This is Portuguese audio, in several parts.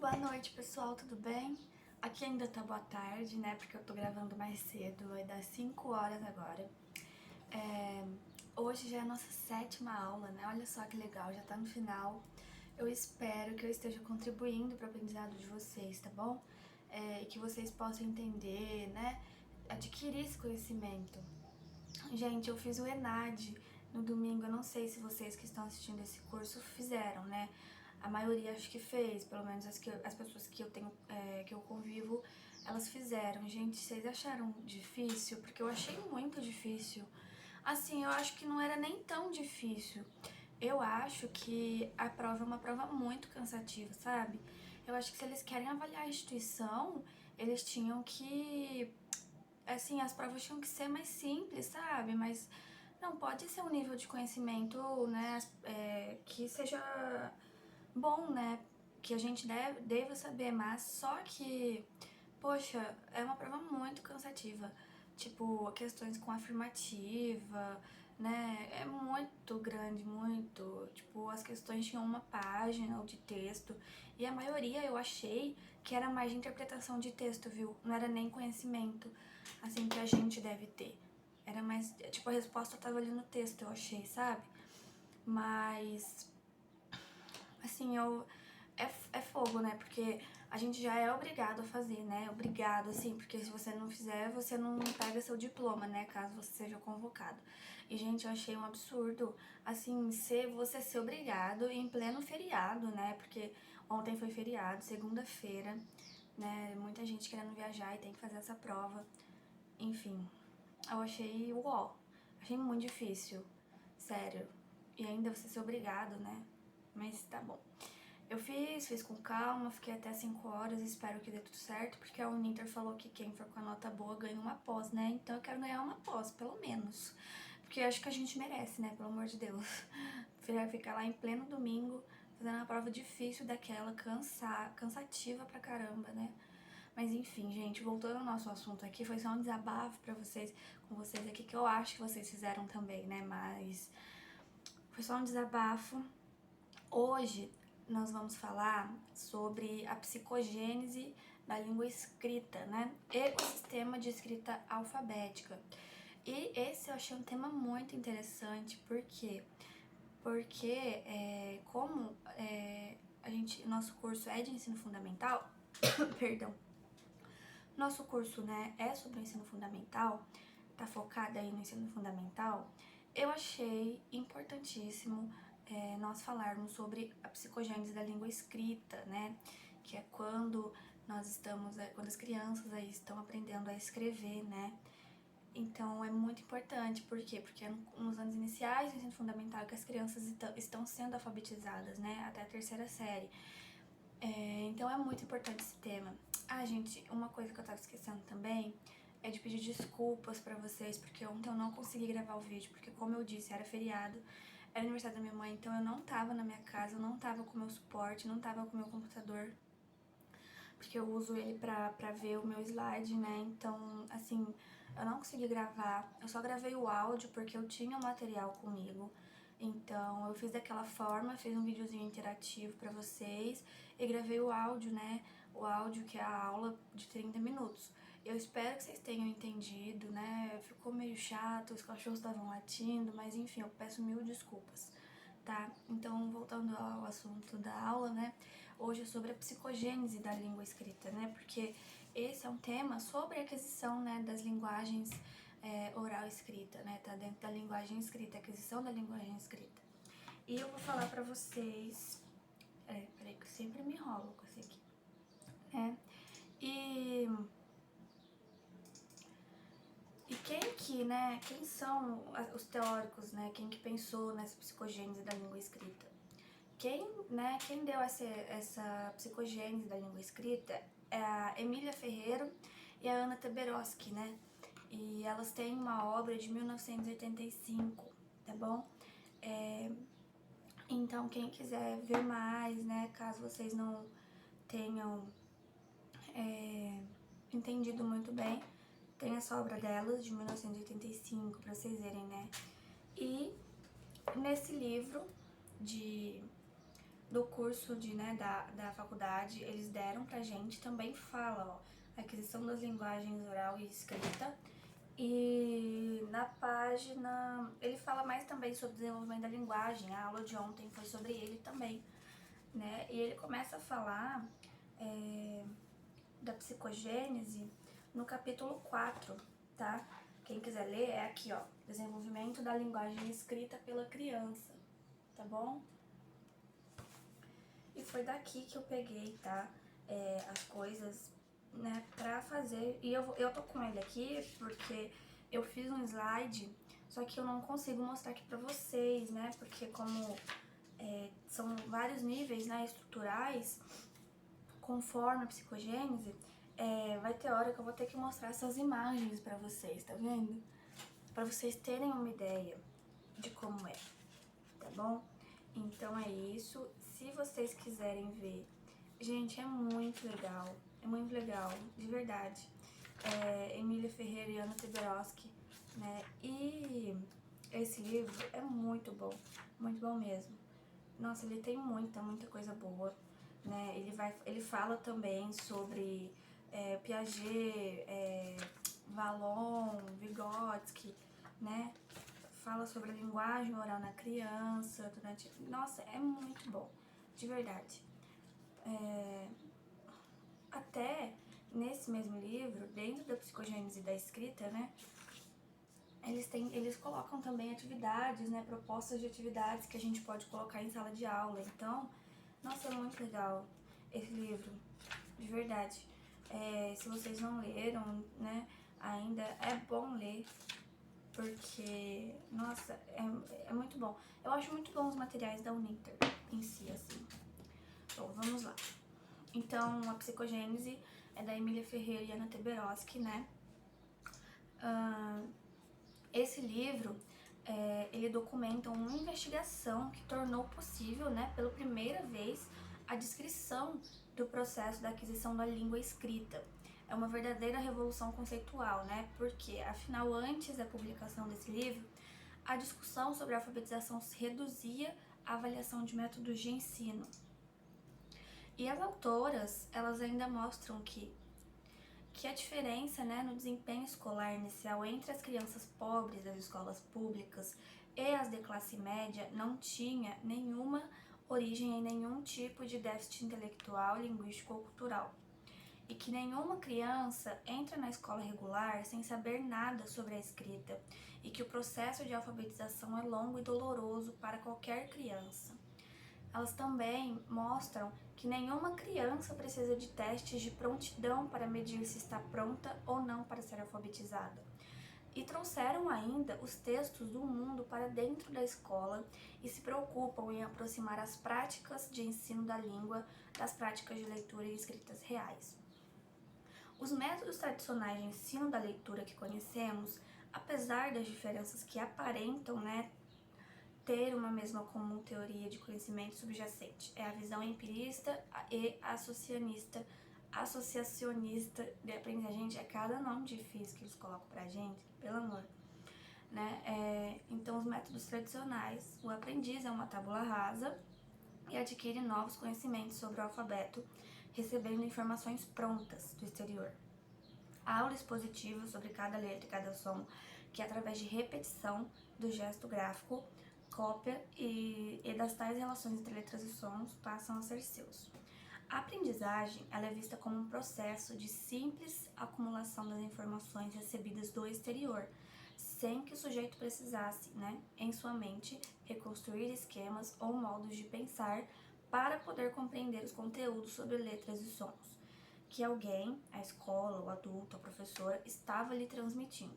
Boa noite, pessoal, tudo bem? Aqui ainda tá boa tarde, né, porque eu tô gravando mais cedo, vai dar 5 horas agora. Hoje já é a nossa 7ª aula, né, olha só que legal, já tá no final. Eu espero que eu esteja contribuindo para o aprendizado de vocês, tá bom? E que vocês possam entender, né, adquirir esse conhecimento. Gente, eu fiz o ENAD no domingo, eu não sei se vocês que estão assistindo esse curso fizeram, né? A maioria acho que fez, pelo menos as pessoas que eu tenho, que eu convivo, elas fizeram. Gente, vocês acharam difícil? Porque eu achei muito difícil. Assim, eu acho que não era nem tão difícil. Eu acho que a prova é uma prova muito cansativa, sabe? Eu acho que se eles querem avaliar a instituição, eles tinham que, assim, as provas tinham que ser mais simples, sabe? Mas não pode ser um nível de conhecimento, né, que seja bom, né? Que a gente deva saber, mas só que, poxa, é uma prova muito cansativa. Tipo, questões com afirmativa, né? É muito grande, muito. Tipo, as questões tinham uma página de texto e a maioria eu achei que era mais de interpretação de texto, viu? Não era nem conhecimento, assim, que a gente deve ter. Era mais, tipo, a resposta tava ali no texto, eu achei, sabe? Mas assim, é fogo, né? Porque a gente já é obrigado a fazer, né? Obrigado, assim, porque se você não fizer, você não pega seu diploma, né? Caso você seja convocado. E, gente, eu achei um absurdo, assim, você ser obrigado em pleno feriado, né? Porque ontem foi feriado, segunda-feira, né? Muita gente querendo viajar e tem que fazer essa prova. Enfim, eu achei uó. Achei muito difícil, sério. E ainda você ser obrigado, né? Mas tá bom. Eu fiz com calma, fiquei até 5 horas, espero que dê tudo certo, porque a Uninter falou que quem for com a nota boa ganha uma pós, né? Então eu quero ganhar uma pós, pelo menos. Porque eu acho que a gente merece, né? Pelo amor de Deus. Ficar lá em pleno domingo, fazendo uma prova difícil daquela, cansativa pra caramba, né? Mas enfim, gente, voltando ao nosso assunto aqui, foi só um desabafo pra vocês, com vocês aqui, que eu acho que vocês fizeram também, né? Mas foi só um desabafo. Hoje nós vamos falar sobre a psicogênese da língua escrita, né? E o sistema de escrita alfabética. E esse eu achei um tema muito interessante, por quê? Porque nosso curso é de ensino fundamental, perdão, nosso curso, né, é sobre o ensino fundamental, tá focado aí no ensino fundamental, eu achei importantíssimo nós falarmos sobre a psicogênese da língua escrita, né, que é quando quando as crianças aí estão aprendendo a escrever, né. Então é muito importante, por quê? Porque é nos anos iniciais do ensino fundamental que as crianças estão sendo alfabetizadas, né, até a 3ª série. Então é muito importante esse tema. Ah, gente, uma coisa que eu tava esquecendo também é de pedir desculpas pra vocês, porque ontem eu não consegui gravar o vídeo, porque como eu disse, era feriado, era aniversário da minha mãe, então eu não tava na minha casa, eu não tava com o meu suporte, não tava com o meu computador, porque eu uso ele pra ver o meu slide, né, então, assim, eu não consegui gravar, eu só gravei o áudio porque eu tinha o material comigo, então eu fiz daquela forma, fiz um videozinho interativo pra vocês e gravei o áudio, né, o áudio que é a aula de 30 minutos. Eu espero que vocês tenham entendido, né, ficou meio chato, os cachorros estavam latindo, mas enfim, eu peço mil desculpas, tá? Então, voltando ao assunto da aula, né, hoje é sobre a psicogênese da língua escrita, né, porque esse é um tema sobre a aquisição, né, das linguagens oral e escrita, né, tá dentro da linguagem escrita, aquisição da linguagem escrita. E eu vou falar pra vocês, peraí que eu sempre me enrolo com esse aqui, né, e quem são os teóricos, né, quem que pensou nessa psicogênese da língua escrita? Quem deu essa psicogênese da língua escrita é a Emília Ferreiro e a Ana Teberoski, né? E elas têm uma obra de 1985, tá bom? Então, quem quiser ver mais, né, caso vocês não tenham entendido muito bem, tem essa obra delas, de 1985, pra vocês verem, né? E nesse livro do curso da faculdade, eles deram pra gente, também fala, ó, aquisição das linguagens oral e escrita. E na página, ele fala mais também sobre desenvolvimento da linguagem, a aula de ontem foi sobre ele também, né? E ele começa a falar da psicogênese no capítulo 4, tá? Quem quiser ler é aqui, ó, desenvolvimento da linguagem escrita pela criança, tá bom? E foi daqui que eu peguei, tá? As coisas, né, pra fazer. E eu tô com ele aqui porque eu fiz um slide, só que eu não consigo mostrar aqui pra vocês, né? Porque como são vários níveis, né, estruturais, conforme a psicogênese, vai ter hora que eu vou ter que mostrar essas imagens pra vocês, tá vendo? Pra vocês terem uma ideia de como é, tá bom? Então é isso. Se vocês quiserem ver, gente, é muito legal, de verdade. Emília Ferreira e Ana Teberoski, né? E esse livro é muito bom mesmo. Nossa, ele tem muita coisa boa, né? Ele fala também sobre Piaget, Vallon, Vygotsky, né? Fala sobre a linguagem oral na criança, Nossa, é muito bom, de verdade. Até nesse mesmo livro, dentro da psicogênese da escrita, né? Eles colocam também atividades, né? Propostas de atividades que a gente pode colocar em sala de aula. Então, nossa, é muito legal esse livro, de verdade. Se vocês não leram, né? Ainda é bom ler, porque, nossa, é muito bom. Eu acho muito bom os materiais da Uninter em si, assim. Bom, vamos lá. Então, a psicogênese é da Emília Ferreira e Ana Teberoski, né? Esse livro, ele documenta uma investigação que tornou possível, né, pela primeira vez, a descrição do processo da aquisição da língua escrita. É uma verdadeira revolução conceitual, né? Porque, afinal, antes da publicação desse livro, a discussão sobre a alfabetização se reduzia à avaliação de métodos de ensino. E as autoras, elas ainda mostram que a diferença, né, no desempenho escolar inicial entre as crianças pobres das escolas públicas e as de classe média não tinha nenhuma origem em nenhum tipo de déficit intelectual, linguístico ou cultural. E que nenhuma criança entra na escola regular sem saber nada sobre a escrita, e que o processo de alfabetização é longo e doloroso para qualquer criança. Elas também mostram que nenhuma criança precisa de testes de prontidão para medir se está pronta ou não para ser alfabetizada. E trouxeram ainda os textos do mundo para dentro da escola e se preocupam em aproximar as práticas de ensino da língua das práticas de leitura e escritas reais. Os métodos tradicionais de ensino da leitura que conhecemos, apesar das diferenças que aparentam, né, ter uma mesma comum teoria de conhecimento subjacente, é a visão empirista e associacionista de aprendizagem. Gente, é cada nome difícil que eles colocam pra gente, pelo amor, né? Então, os métodos tradicionais, o aprendiz é uma tábula rasa e adquire novos conhecimentos sobre o alfabeto, recebendo informações prontas do exterior. A aula expositiva sobre cada letra e cada som, que é através de repetição do gesto gráfico, cópia e das tais relações entre letras e sons passam a ser seus. A aprendizagem, ela é vista como um processo de simples acumulação das informações recebidas do exterior, sem que o sujeito precisasse, né, em sua mente, reconstruir esquemas ou modos de pensar para poder compreender os conteúdos sobre letras e sons que alguém, a escola, o adulto, a professora, estava lhe transmitindo.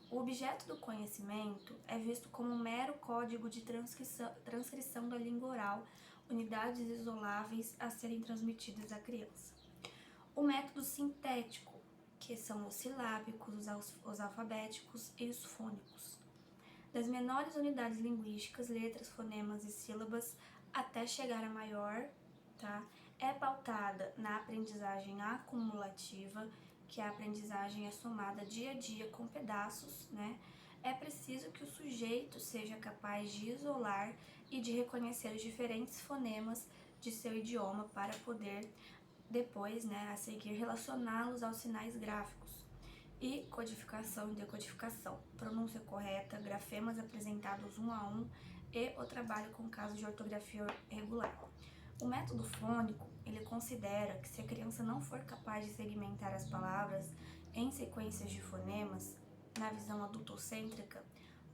O objeto do conhecimento é visto como um mero código de transcrição da língua oral, unidades isoláveis a serem transmitidas à criança. O método sintético, que são os silábicos, os alfabéticos e os fônicos. Das menores unidades linguísticas, letras, fonemas e sílabas, até chegar à maior, tá? É pautada na aprendizagem acumulativa, que a aprendizagem é somada dia a dia com pedaços, né, é preciso que o sujeito seja capaz de isolar e de reconhecer os diferentes fonemas de seu idioma para poder depois, a seguir, relacioná-los aos sinais gráficos. E codificação e decodificação, pronúncia correta, grafemas apresentados um a um e o trabalho com casos de ortografia regular. O método fônico, ele considera que se a criança não for capaz de segmentar as palavras em sequências de fonemas, na visão adultocêntrica,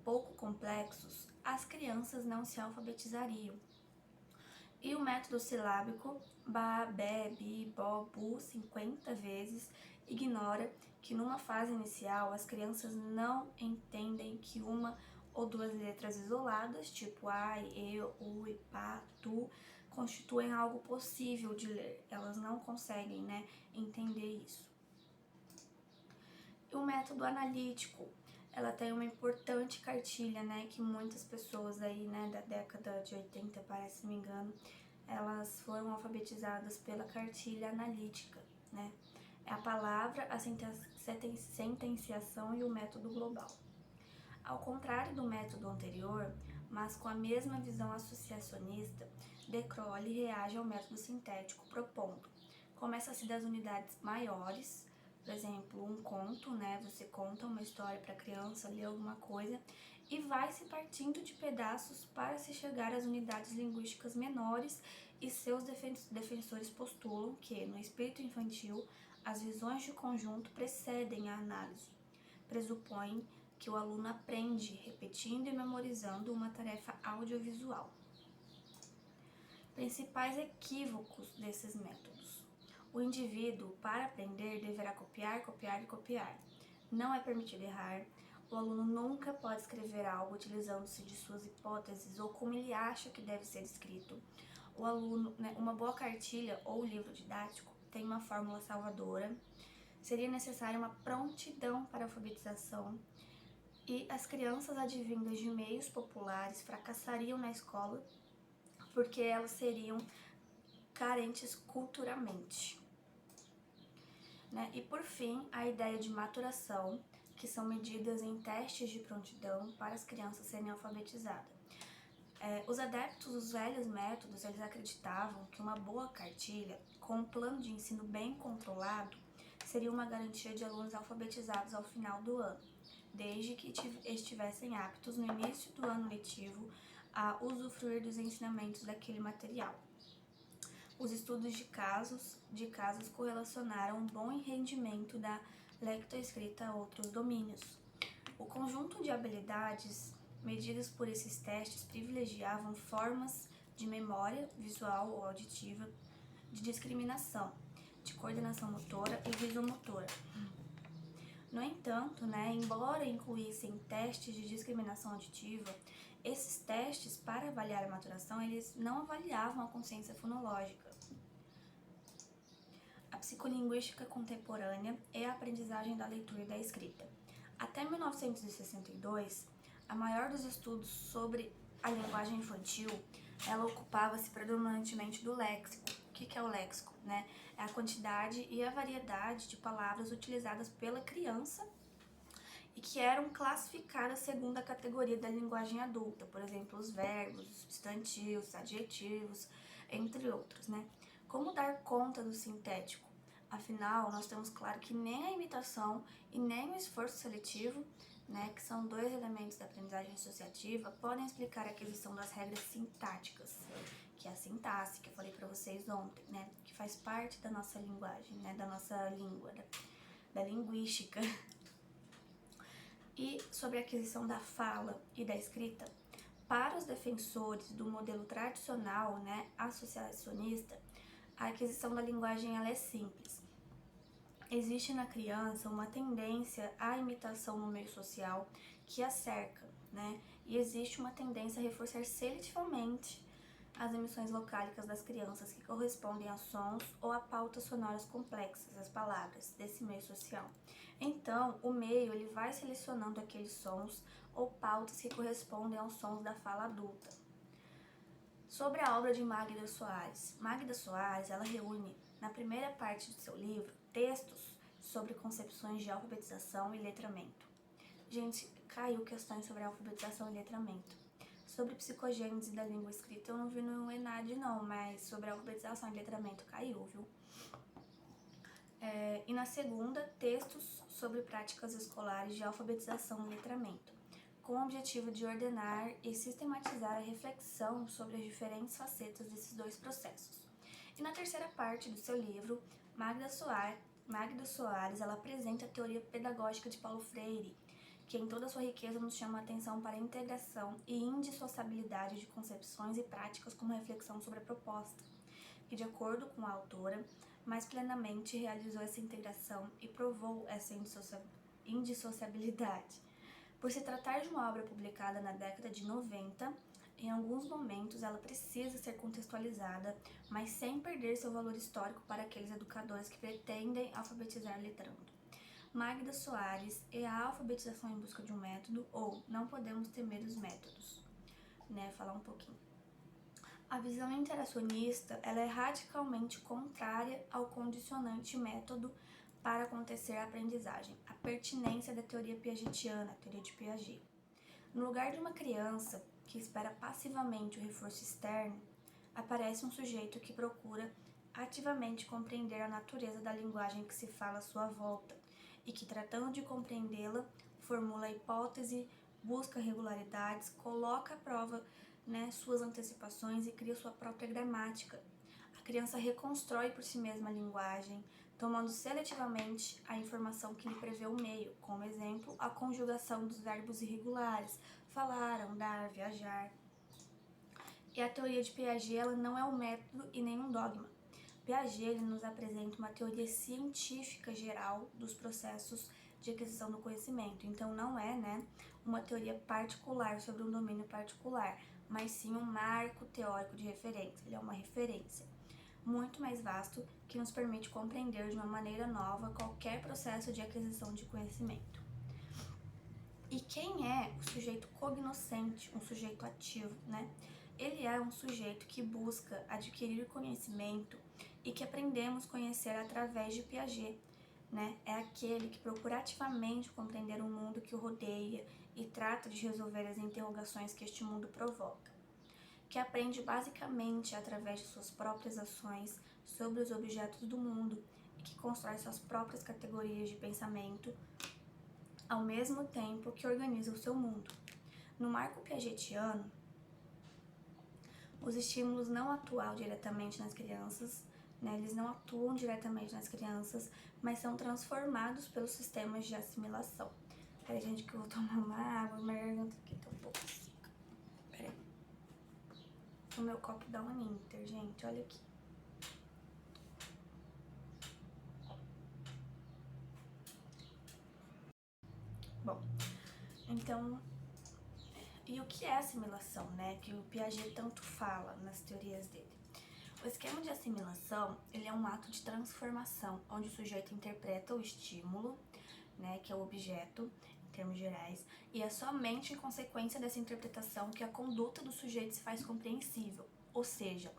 pouco complexos, as crianças não se alfabetizariam. E o método silábico, ba, be, bi, bo, bu, 50 vezes, ignora que numa fase inicial as crianças não entendem que uma ou duas letras isoladas, tipo ai, eu, ui, pá, tu, constituem algo possível de ler. Elas não conseguem, entender isso. E o método analítico, ela tem uma importante cartilha, que muitas pessoas aí, da década de 80, parece, se não me engano, elas foram alfabetizadas pela cartilha analítica, É a palavra, a sentenciação e o método global. Ao contrário do método anterior, mas com a mesma visão associacionista, de Crowley reage ao método sintético propondo: começa-se das unidades maiores, por exemplo, um conto, você conta uma história para a criança, lê alguma coisa, e vai-se partindo de pedaços para se chegar às unidades linguísticas menores, e seus defensores postulam que, no espírito infantil, as visões de conjunto precedem a análise. Pressupõem que o aluno aprende repetindo e memorizando uma tarefa audiovisual. Principais equívocos desses métodos. O indivíduo, para aprender, deverá copiar, copiar e copiar. Não é permitido errar. O aluno nunca pode escrever algo utilizando-se de suas hipóteses ou como ele acha que deve ser escrito. O aluno, uma boa cartilha ou livro didático tem uma fórmula salvadora. Seria necessária uma prontidão para a alfabetização. E as crianças advindas de meios populares fracassariam na escola porque elas seriam carentes culturalmente. E por fim, a ideia de maturação, que são medidas em testes de prontidão para as crianças serem alfabetizadas. Os adeptos dos velhos métodos, eles acreditavam que uma boa cartilha, com um plano de ensino bem controlado, seria uma garantia de alunos alfabetizados ao final do ano, desde que estivessem aptos no início do ano letivo a usufruir dos ensinamentos daquele material. Os estudos de casos correlacionaram um bom rendimento da lectoescrita a outros domínios. O conjunto de habilidades medidas por esses testes privilegiavam formas de memória visual ou auditiva, de discriminação, de coordenação motora e visomotora. No entanto, embora incluíssem testes de discriminação auditiva, esses testes, para avaliar a maturação, eles não avaliavam a consciência fonológica. A psicolinguística contemporânea é a aprendizagem da leitura e da escrita. Até 1962, a maior dos estudos sobre a linguagem infantil, ela ocupava-se predominantemente do léxico. O que é o léxico? É a quantidade e a variedade de palavras utilizadas pela criança e que eram classificadas segundo a categoria da linguagem adulta, por exemplo, os verbos, os substantivos, adjetivos, entre outros, Como dar conta do sintético? Afinal, nós temos claro que nem a imitação e nem o esforço seletivo, que são dois elementos da aprendizagem associativa, podem explicar a aquisição das regras sintáticas, que é a sintaxe, que eu falei para vocês ontem, que faz parte da nossa linguagem, da nossa língua, da linguística. E sobre a aquisição da fala e da escrita, para os defensores do modelo tradicional, associacionista, a aquisição da linguagem ela é simples. Existe na criança uma tendência à imitação no meio social que a cerca, E existe uma tendência a reforçar seletivamente as emissões vocálicas das crianças que correspondem a sons ou a pautas sonoras complexas, as palavras, desse meio social. Então, o meio ele vai selecionando aqueles sons ou pautas que correspondem aos sons da fala adulta. Sobre a obra de Magda Soares. Magda Soares, ela reúne, na primeira parte do seu livro, textos sobre concepções de alfabetização e letramento. Gente, caiu questões sobre alfabetização e letramento. Sobre psicogênese da língua escrita eu não vi no ENAD não, mas sobre alfabetização e letramento caiu, viu? E na segunda, textos sobre práticas escolares de alfabetização e letramento, com o objetivo de ordenar e sistematizar a reflexão sobre as diferentes facetas desses dois processos. E na terceira parte do seu livro, Magda Soares ela apresenta a teoria pedagógica de Paulo Freire, que em toda a sua riqueza nos chama a atenção para a integração e indissociabilidade de concepções e práticas como reflexão sobre a proposta, que de acordo com a autora, mais plenamente realizou essa integração e provou essa indissociabilidade. Por se tratar de uma obra publicada na década de 90, em alguns momentos ela precisa ser contextualizada, mas sem perder seu valor histórico para aqueles educadores que pretendem alfabetizar letrando. Magda Soares é a alfabetização em busca de um método, ou não podemos temer os métodos, falar um pouquinho. A visão interacionista ela é radicalmente contrária ao condicionante método para acontecer a aprendizagem, a pertinência da teoria piagetiana, a teoria de Piaget. No lugar de uma criança que espera passivamente o reforço externo, aparece um sujeito que procura ativamente compreender a natureza da linguagem que se fala à sua volta e que, tratando de compreendê-la, formula hipótese, busca regularidades, coloca à prova suas antecipações e cria sua própria gramática. A criança reconstrói por si mesma a linguagem, tomando seletivamente a informação que lhe prevê o meio, como exemplo, a conjugação dos verbos irregulares, falar, andar, viajar. E a teoria de Piaget ela não é um método e nem um dogma. Piaget ele nos apresenta uma teoria científica geral dos processos de aquisição do conhecimento. Então não é uma teoria particular sobre um domínio particular, mas sim um marco teórico de referência. Ele é uma referência muito mais vasto que nos permite compreender de uma maneira nova qualquer processo de aquisição de conhecimento. E quem é o sujeito cognoscente, um sujeito ativo, Ele é um sujeito que busca adquirir conhecimento e que aprendemos a conhecer através de Piaget, É aquele que procura ativamente compreender o mundo que o rodeia e trata de resolver as interrogações que este mundo provoca, que aprende basicamente através de suas próprias ações sobre os objetos do mundo e que constrói suas próprias categorias de pensamento ao mesmo tempo que organiza o seu mundo. No marco piagetiano, os estímulos não atuam diretamente nas crianças, eles não atuam diretamente nas crianças, mas são transformados pelos sistemas de assimilação. Peraí, gente, que eu vou tomar uma água, minha garganta aqui tá um pouco seca. Peraí. O meu copo da Uninter, gente, olha aqui. Bom, então, e o que é assimilação, Que o Piaget tanto fala nas teorias dele? O esquema de assimilação, ele é um ato de transformação, onde o sujeito interpreta o estímulo, que é o objeto, em termos gerais, e é somente em consequência dessa interpretação que a conduta do sujeito se faz compreensível. Ou seja,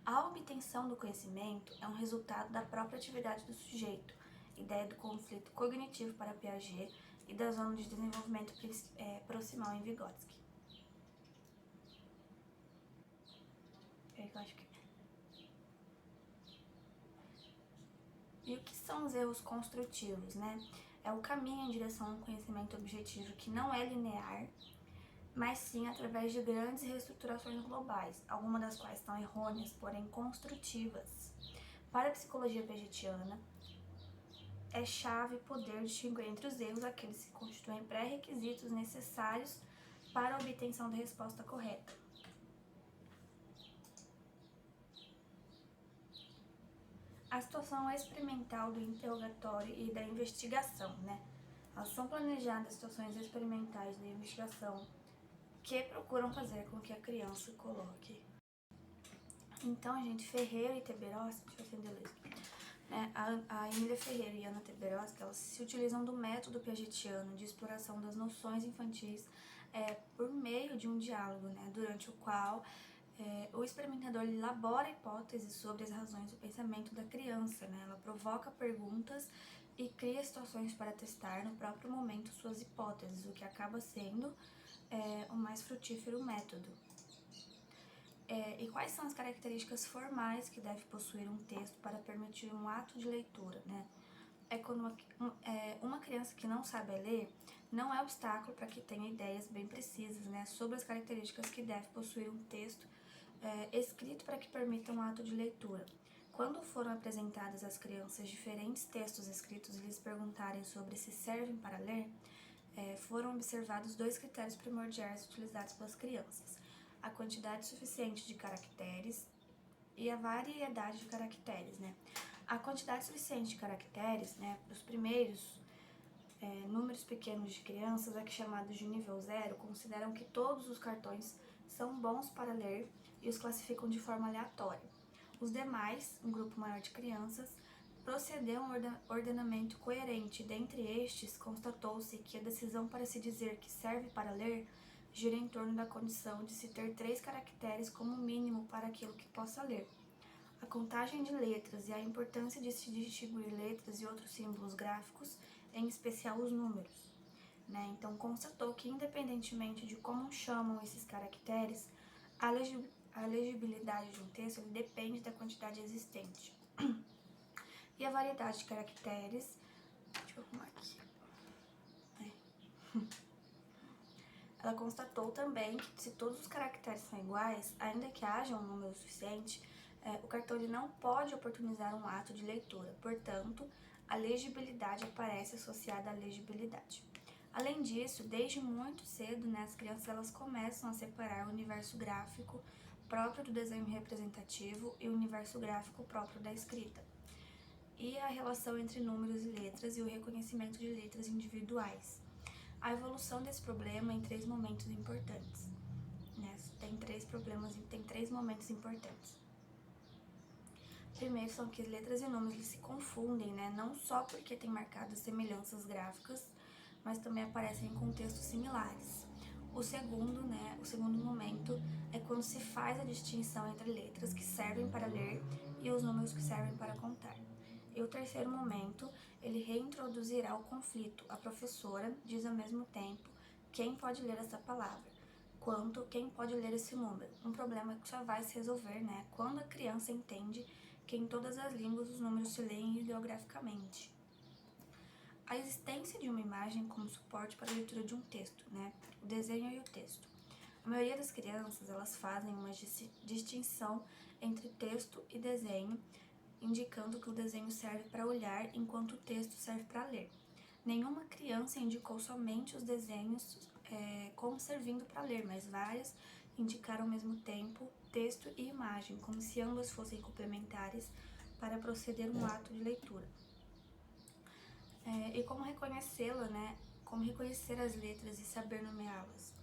a obtenção do conhecimento é um resultado da própria atividade do sujeito, ideia do conflito cognitivo para Piaget e da zona de desenvolvimento proximal em Vygotsky. Eu acho que... E o que são os erros construtivos, É o caminho em direção a um conhecimento objetivo que não é linear, mas sim através de grandes reestruturações globais, algumas das quais estão errôneas, porém construtivas. Para a psicologia piagetiana, é chave poder distinguir entre os erros aqueles que constituem pré-requisitos necessários para a obtenção da resposta correta. A situação experimental do interrogatório e da investigação, Elas são planejadas situações experimentais da investigação que procuram fazer com que a criança coloque. Então, gente, Ferreira e Teberoski, deixa eu acender a luz, a Emília Ferreira e Ana Teberoski, elas se utilizam do método piagetiano de exploração das noções infantis por meio de um diálogo, durante o qual o experimentador elabora hipóteses sobre as razões do pensamento da criança, Ela provoca perguntas e cria situações para testar no próprio momento suas hipóteses, o que acaba sendo o mais frutífero método. E quais são as características formais que deve possuir um texto para permitir um ato de leitura, né? Quando uma criança que não sabe ler não é obstáculo para que tenha ideias bem precisas, né, sobre as características que deve possuir um texto escrito para que permita um ato de leitura. Quando foram apresentados às crianças diferentes textos escritos e lhes perguntarem sobre se servem para ler, foram observados 2 critérios primordiais utilizados pelas crianças: a quantidade suficiente de caracteres e a variedade de caracteres, né? A quantidade suficiente de caracteres, né, os primeiros números pequenos de crianças, aqui chamados de nível 0, consideram que todos os cartões são bons para ler e os classificam de forma aleatória. Os demais, um grupo maior de crianças, procedeu a um ordenamento coerente. Dentre estes, constatou-se que a decisão para se dizer que serve para ler gira em torno da condição de se ter 3 caracteres como mínimo para aquilo que possa ler. A contagem de letras e a importância de se distinguir letras e outros símbolos gráficos, em especial os números, né? Então, constatou que, independentemente de como chamam esses caracteres, a legibilidade de um texto depende da quantidade existente. E a variedade de caracteres, deixa eu arrumar aqui. Ela constatou também que, se todos os caracteres são iguais, ainda que haja um número suficiente, o cartão ele não pode oportunizar um ato de leitura. Portanto, a legibilidade aparece associada à legibilidade. Além disso, desde muito cedo, né, as crianças elas começam a separar o universo gráfico próprio do desenho representativo e o universo gráfico próprio da escrita, e a relação entre números e letras e o reconhecimento de letras individuais. A evolução desse problema em 3 momentos importantes, né? Tem 3 momentos importantes. Primeiro são que as letras e números eles se confundem, né? Não só porque tem marcadas semelhanças gráficas, mas também aparecem em contextos similares. O segundo momento é quando se faz a distinção entre letras que servem para ler e os números que servem para contar. E o terceiro momento, ele reintroduzirá o conflito. A professora diz ao mesmo tempo quem pode ler essa palavra, quanto quem pode ler esse número. Um problema que só vai se resolver, né, quando a criança entende que em todas as línguas os números se leem ideograficamente. A existência de uma imagem como suporte para a leitura de um texto, né, o desenho e o texto. A maioria das crianças, elas fazem uma distinção entre texto e desenho, indicando que o desenho serve para olhar enquanto o texto serve para ler. Nenhuma criança indicou somente os desenhos como servindo para ler, mas várias indicaram ao mesmo tempo texto e imagem, como se ambas fossem complementares para proceder um ato de leitura. E como reconhecê-la, né? Como reconhecer as letras e saber nomeá-las.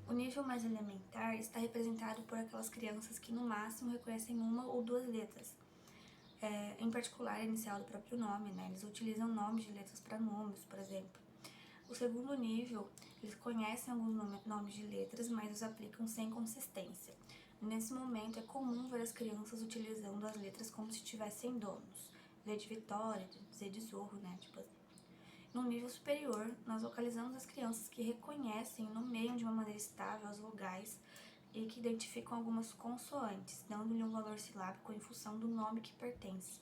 O nível mais elementar está representado por aquelas crianças que no máximo reconhecem 1 ou 2 letras, em particular a inicial do próprio nome, né? Eles utilizam nomes de letras para números, por exemplo. O segundo nível, eles conhecem alguns nomes de letras, mas os aplicam sem consistência. Nesse momento, é comum ver as crianças utilizando as letras como se tivessem donos. V de Vitória, Z de Zorro, né? Tipo assim. No nível superior, nós localizamos as crianças que reconhecem e nomeiam de uma maneira estável as vogais e que identificam algumas consoantes, dando-lhe um valor silábico em função do nome que pertence.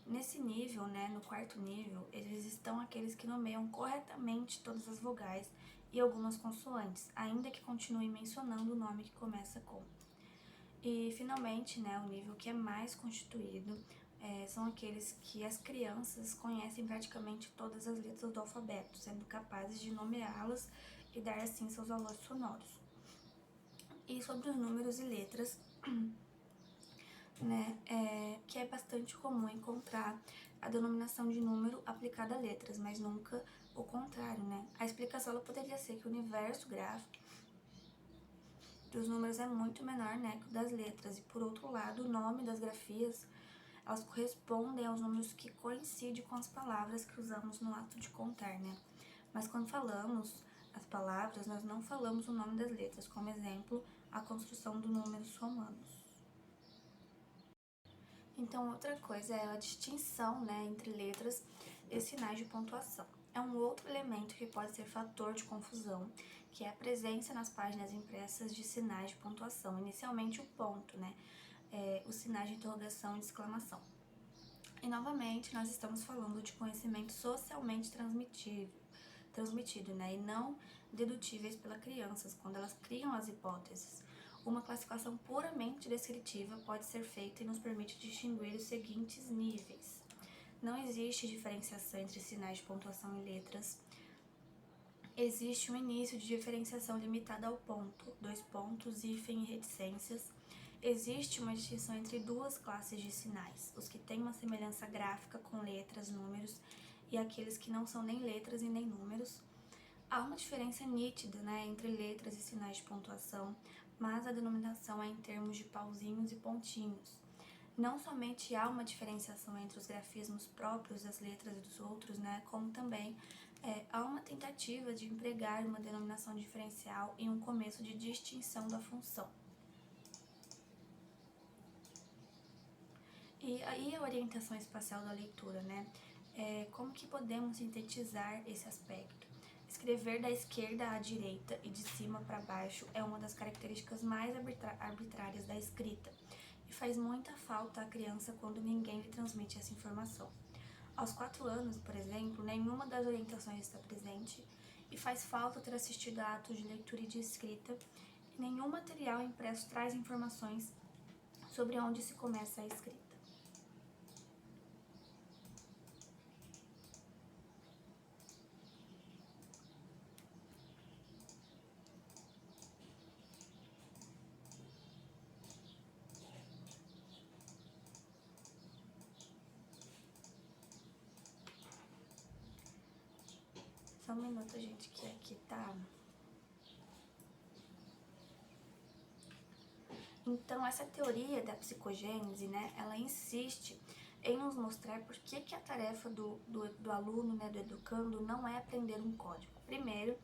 Nesse nível, né, no quarto nível, eles estão aqueles que nomeiam corretamente todas as vogais e algumas consoantes, ainda que continuem mencionando o nome que começa com. E, finalmente, né, o nível que é mais constituído são aqueles que as crianças conhecem praticamente todas as letras do alfabeto, sendo capazes de nomeá-las e dar assim seus valores sonoros. E sobre os números e letras, né, que é bastante comum encontrar a denominação de número aplicada a letras, mas nunca o contrário, né? A explicação ela poderia ser que o universo gráfico dos números é muito menor, né, que o das letras, e por outro lado, o nome das grafias elas correspondem aos números que coincidem com as palavras que usamos no ato de contar, né? Mas quando falamos as palavras, nós não falamos o nome das letras, como exemplo, a construção dos números romanos. Então, outra coisa é a distinção, né, entre letras e sinais de pontuação. É um outro elemento que pode ser fator de confusão, que é a presença nas páginas impressas de sinais de pontuação, inicialmente o ponto, né? Os sinais de interrogação e de exclamação. E novamente nós estamos falando de conhecimento socialmente transmitido, né? E não dedutíveis pelas crianças quando elas criam as hipóteses. Uma classificação puramente descritiva pode ser feita e nos permite distinguir os seguintes níveis. Não existe diferenciação entre sinais de pontuação e letras. Existe um início de diferenciação limitada ao ponto, 2 pontos, hífen e reticências. Existe uma distinção entre duas classes de sinais, os que têm uma semelhança gráfica com letras, números, e aqueles que não são nem letras e nem números. Há uma diferença nítida, né, entre letras e sinais de pontuação, mas a denominação é em termos de pauzinhos e pontinhos. Não somente há uma diferenciação entre os grafismos próprios das letras e dos outros, né, como também há uma tentativa de empregar uma denominação diferencial em um começo de distinção da função. E aí a orientação espacial da leitura, né? Como que podemos sintetizar esse aspecto? Escrever da esquerda à direita e de cima para baixo é uma das características mais arbitrárias da escrita e faz muita falta à criança quando ninguém lhe transmite essa informação. Aos 4 anos, por exemplo, nenhuma das orientações está presente e faz falta ter assistido a atos de leitura e de escrita, e nenhum material impresso traz informações sobre onde se começa a escrita. Só um minuto, gente, que aqui tá... Então, essa teoria da psicogênese, né, ela insiste em nos mostrar por que a tarefa do aluno, né, do educando, não é aprender um código. Primeiro,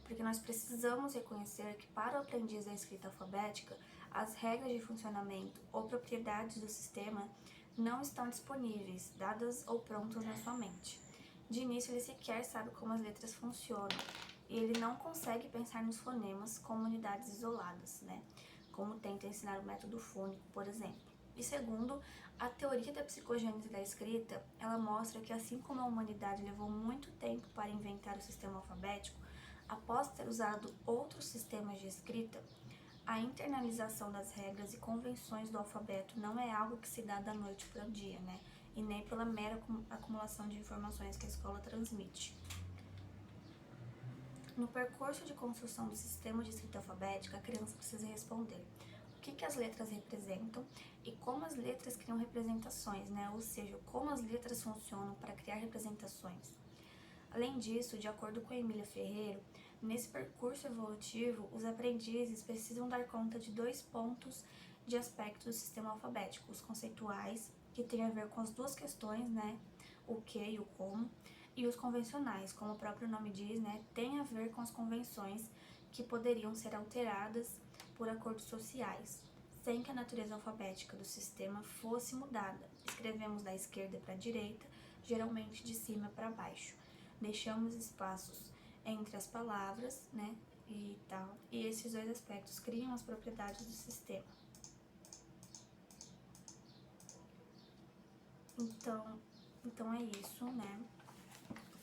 porque nós precisamos reconhecer que para o aprendiz da escrita alfabética, as regras de funcionamento ou propriedades do sistema não estão disponíveis, dadas ou prontas na sua mente. De início, ele sequer sabe como as letras funcionam e ele não consegue pensar nos fonemas como unidades isoladas, né? Como tenta ensinar o método fônico, por exemplo. E segundo, a teoria da psicogênese da escrita, ela mostra que assim como a humanidade levou muito tempo para inventar o sistema alfabético, após ter usado outros sistemas de escrita, a internalização das regras e convenções do alfabeto não é algo que se dá da noite para o dia, né? E nem pela mera acumulação de informações que a escola transmite. No percurso de construção do sistema de escrita alfabética, a criança precisa responder o que as letras representam e como as letras criam representações, né? Ou seja, como as letras funcionam para criar representações. Além disso, de acordo com Emília Ferreiro, nesse percurso evolutivo, os aprendizes precisam dar conta de 2 pontos de aspectos do sistema alfabético, os conceituais, que têm a ver com as duas questões, né? O que e o como, e os convencionais, como o próprio nome diz, né? Tem a ver com as convenções que poderiam ser alteradas por acordos sociais, sem que a natureza alfabética do sistema fosse mudada. Escrevemos da esquerda para a direita, geralmente de cima para baixo. Deixamos espaços entre as palavras, né, e tal, e esses 2 aspectos criam as propriedades do sistema. Então é isso, né?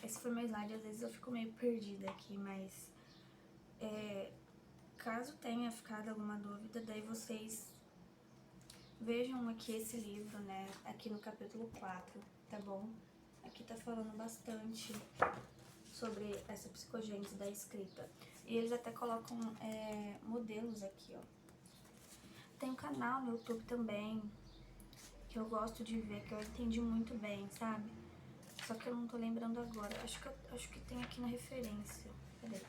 Esse foi meu slide, às vezes eu fico meio perdida aqui, mas caso tenha ficado alguma dúvida, daí vocês vejam aqui esse livro, né, aqui no capítulo 4, tá bom? Aqui tá falando bastante sobre essa psicogênese da escrita. E eles até colocam modelos aqui, ó. Tem um canal no YouTube também, que eu gosto de ver, que eu entendi muito bem, sabe? Só que eu não tô lembrando agora. Acho que tem aqui na referência. Cadê?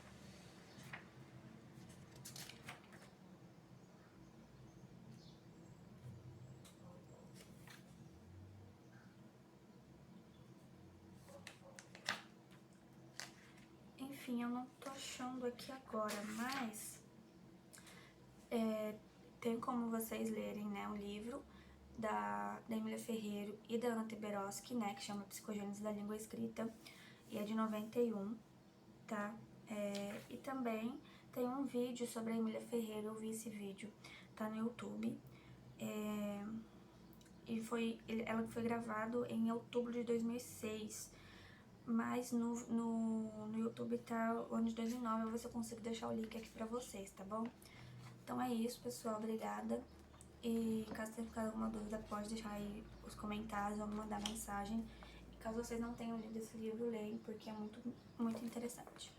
Enfim, eu não tô achando aqui agora, mas tem como vocês lerem, né, o livro da Emília Ferreiro e da Ana Teberoski, né, que chama Psicogênese da Língua Escrita, e é de 91, tá? E também tem um vídeo sobre a Emília Ferreira, eu vi esse vídeo, tá no YouTube, ela foi gravado em outubro de 2006, mas no YouTube tá o ano de 2009, eu vou ver se eu consigo deixar o link aqui pra vocês, tá bom? Então é isso, pessoal, obrigada. E caso tenha ficado alguma dúvida, pode deixar aí os comentários ou me mandar mensagem. E caso vocês não tenham lido esse livro, leiam, porque é muito, muito interessante.